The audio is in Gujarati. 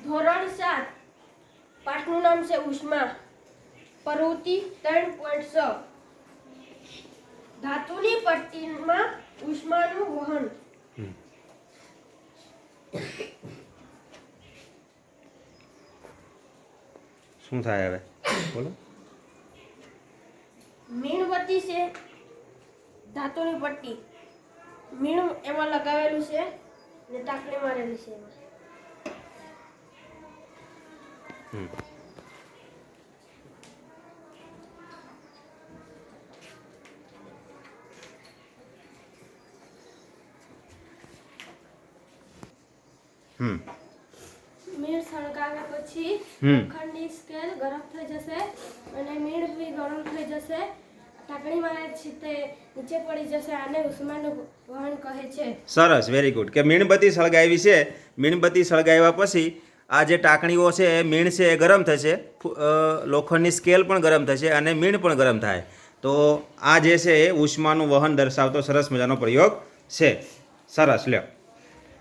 ધોરણ 7 પાઠનું નામ છે ઉષ્મા. પ્રવૃત્તિ 3.6 ધાતુની પટ્ટીમાં ઉષ્માનું વહન. શું થાય હવે બોલો. મીણબત્તી છે ધાતુની પટ્ટી, મીણ એમાં લગાવેલું છે ને ટાંકણી મારેલી છે એમાં. મીણ સળગાવ્યા પછી લોખંડની સ્કેલ ગરમ થઈ જશે અને મીણ બી ગરમ થઈ જશે. ટાંકણી મારે છે તે નીચે પડી જશે. આને ઉષ્માનું વહન કહે છે. સરસ, વેરી ગુડ. કે મીણબત્તી સળગાવી છે, મીણબત્તી સળગાવ્યા પછી આ જે ટાંકણીઓ છે એ મીણ છે એ ગરમ થશે, લોખંડની સ્કેલ પણ ગરમ થશે અને મીણ પણ ગરમ થાય. તો આ જે છે એ ઉષ્માનું વહન દર્શાવતો સરસ મજાનો પ્રયોગ છે. સરસ, લ્યો.